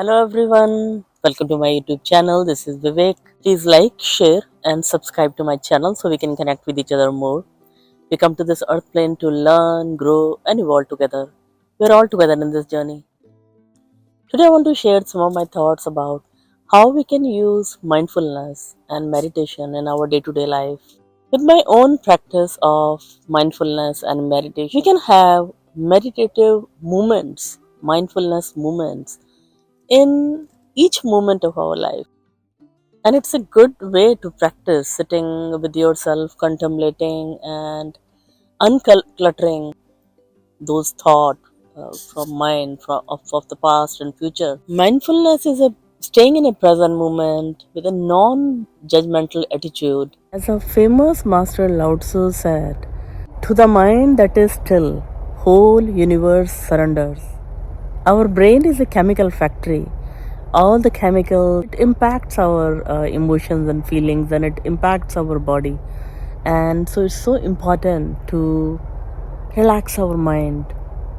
Hello everyone, welcome to my YouTube channel. This is Vivek. Please like, share, and subscribe to my channel so we can connect with each other more. We come to this earth plane to learn, grow, and evolve together. We're all together in this journey. Today, I want to share some of my thoughts about how we can use mindfulness and meditation in our day to day life. With my own practice of mindfulness and meditation, we can have meditative moments, mindfulness moments in each moment of our life. And it's a good way to practice sitting with yourself, contemplating and uncluttering those thoughts from mind of the past and future. Mindfulness is a staying in a present moment with a non-judgmental attitude. As a famous master Lao Tzu said, to the mind that is still, whole universe surrenders. Our brain is a chemical factory. All the chemical, it impacts our emotions and feelings, and it impacts our body. And so it's so important to relax our mind,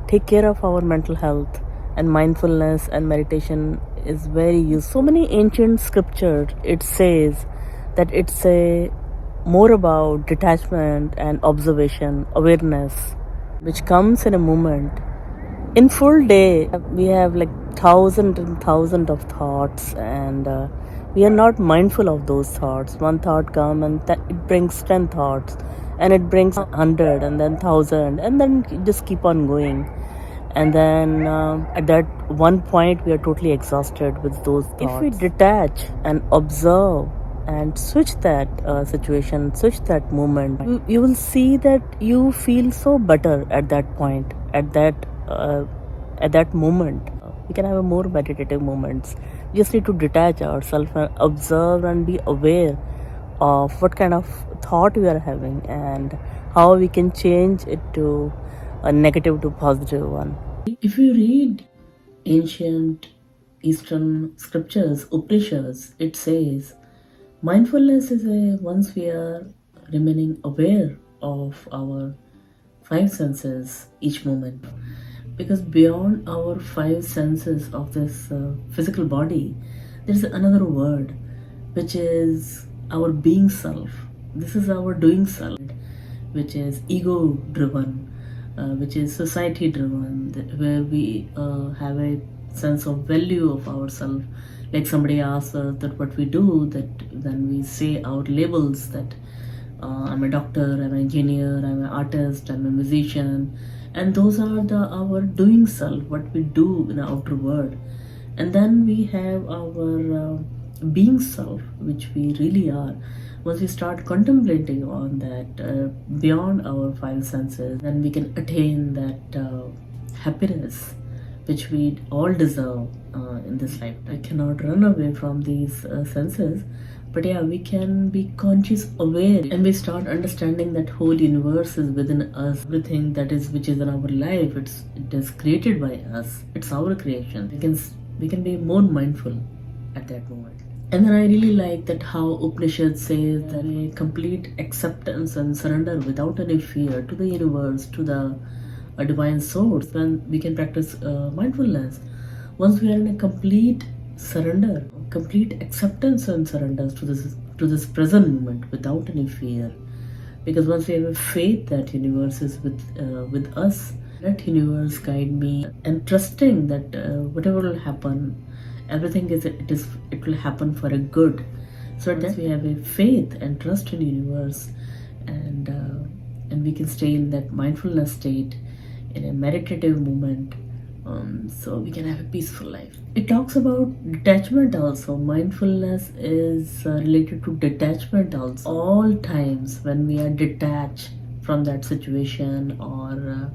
take care of our mental health, and mindfulness and meditation is very useful. So many ancient scriptures, it says that it's a more about detachment and observation, awareness, which comes in a moment. In full day we have like thousand and thousand of thoughts, and we are not mindful of those thoughts. One thought come and it brings 10 thoughts, and it brings 100 and then 1000, and then you just keep on going. And then at that one point we are totally exhausted with those thoughts. If we detach and observe and switch that situation, switch that moment, you will see that you feel so better at that point, at that moment. We can have a more meditative moments. We just need to detach ourselves and observe and be aware of what kind of thought we are having and how we can change it to a negative to positive one. If you read ancient Eastern scriptures, Upanishads, it says mindfulness is a once we are remaining aware of our five senses each moment. Because beyond our five senses of this physical body, there's another word which is our being self. This is our doing self, which is ego driven, which is society driven, where we have a sense of value of ourselves. Like somebody asks us that what we do, that then we say our labels that I'm a doctor, I'm an engineer, I'm an artist, I'm a musician, and those are our doing self, what we do in the outer world. And then we have our being self, which we really are. Once we start contemplating on that beyond our five senses, then we can attain that happiness which we all deserve in this life. I cannot run away from these senses, but yeah, we can be conscious, aware, and we start understanding that whole universe is within us. Everything that is which is in our life, it is created by us. It's our creation. We can be more mindful at that moment. And then I really like that how Upanishad says that a complete acceptance and surrender without any fear to the universe, to the divine source, when we can practice mindfulness. Once we are in a complete surrender, complete acceptance and surrender to this present moment without any fear. Because once we have a faith that universe is with us, let universe guide me, and trusting that whatever will happen, everything it will happen for a good. So that we have a faith and trust in universe, and we can stay in that mindfulness state in a meditative moment, so we can have a peaceful life. It talks about detachment also. Mindfulness is related to detachment also. All times when we are detached from that situation, or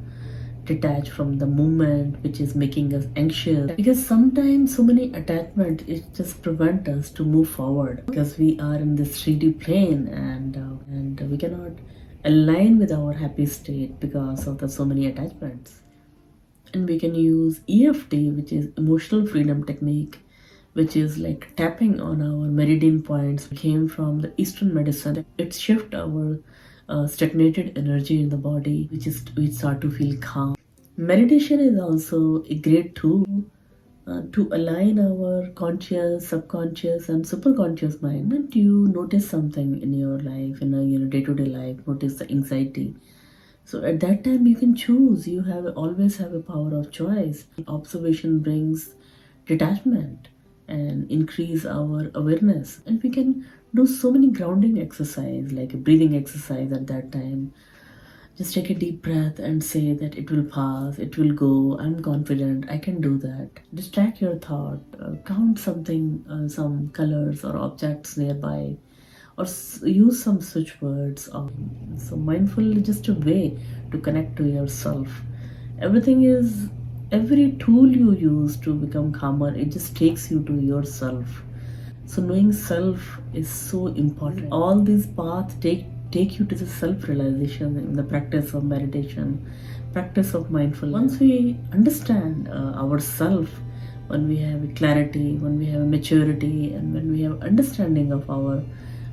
detached from the moment which is making us anxious, because sometimes so many attachment it just prevent us to move forward, because we are in this 3D plane, and we cannot align with our happy state because of the so many attachments. And we can use EFT, which is emotional freedom technique, which is like tapping on our meridian points. It came from the Eastern medicine. It shifts our stagnated energy in the body, we start to feel calm. Meditation is also a great tool to align our conscious, subconscious, and superconscious mind. When you notice something in your life, in your day-to-day life, notice the anxiety. So at that time, you can choose. You have always have a power of choice. Observation brings detachment and increase our awareness, and we can do so many grounding exercise, like a breathing exercise at that time. Just take a deep breath and say that it will pass, it will go. I'm confident, I can do that. Distract your thought, count something, some colors or objects nearby, or use some switch words. So, mindful is just a way to connect to yourself. Everything is, every tool you use to become calmer, it just takes you to yourself. So knowing self is so important. All these paths take you to the self realization in the practice of meditation, practice of mindfulness. Once we understand ourself, when we have a clarity, when we have a maturity, and when we have understanding of our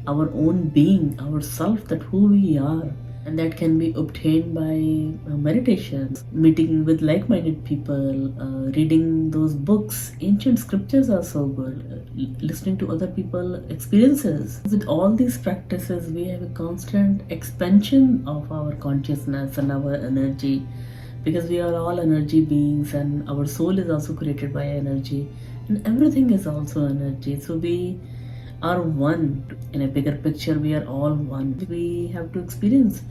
own being, ourself, that who we are, and that can be obtained by meditations, meeting with like-minded people, reading those books. Ancient scriptures are so good. Listening to other people experiences. With all these practices, we have a constant expansion of our consciousness and our energy, because we are all energy beings, and our soul is also created by energy, and everything is also energy. So we are one. In a bigger picture, we are all one. We have to experience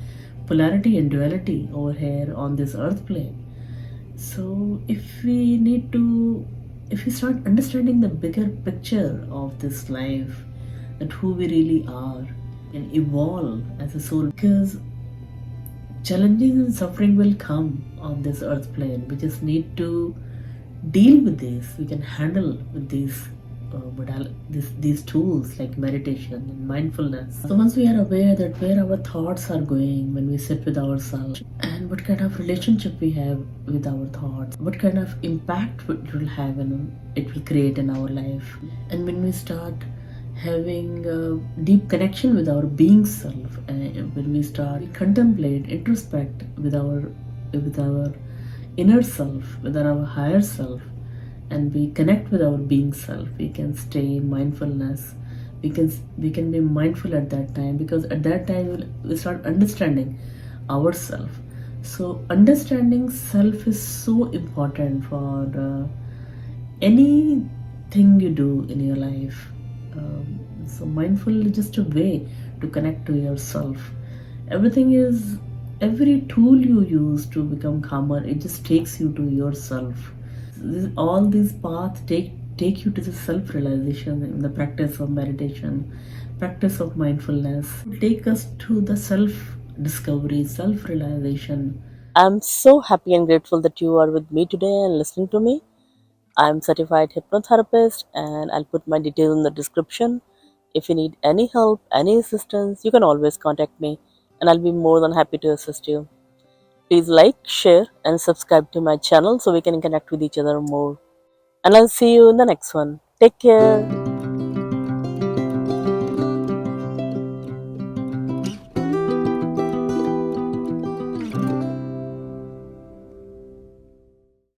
polarity and duality over here on this earth plane. So if we start understanding the bigger picture of this life, that who we really are, and evolve as a soul, because challenges and suffering will come on this earth plane. We just need to deal with this. We can handle with these tools like meditation and mindfulness. So once we are aware that where our thoughts are going, when we sit with ourselves, and what kind of relationship we have with our thoughts, what kind of impact it will have and it will create in our life, and when we start having a deep connection with our being self, when we start we contemplate, introspect with our inner self, with our higher self, and we connect with our being self, we can stay in mindfulness. We can be mindful at that time, because at that time we'll start understanding ourself. So understanding self is so important for anything you do in your life. So mindful is just a way to connect to yourself. Everything is, every tool you use to become calmer, it just takes you to yourself. All these paths take you to the self realization in the practice of meditation, practice of mindfulness, take us to the self discovery, self realization. I'm so happy and grateful that you are with me today and listening to me. I'm certified hypnotherapist and I'll put my details in the description. If you need any help, any assistance, you can always contact me and I'll be more than happy to assist you. Please like, share, and subscribe to my channel so we can connect with each other more. And I'll see you in the next one. Take care.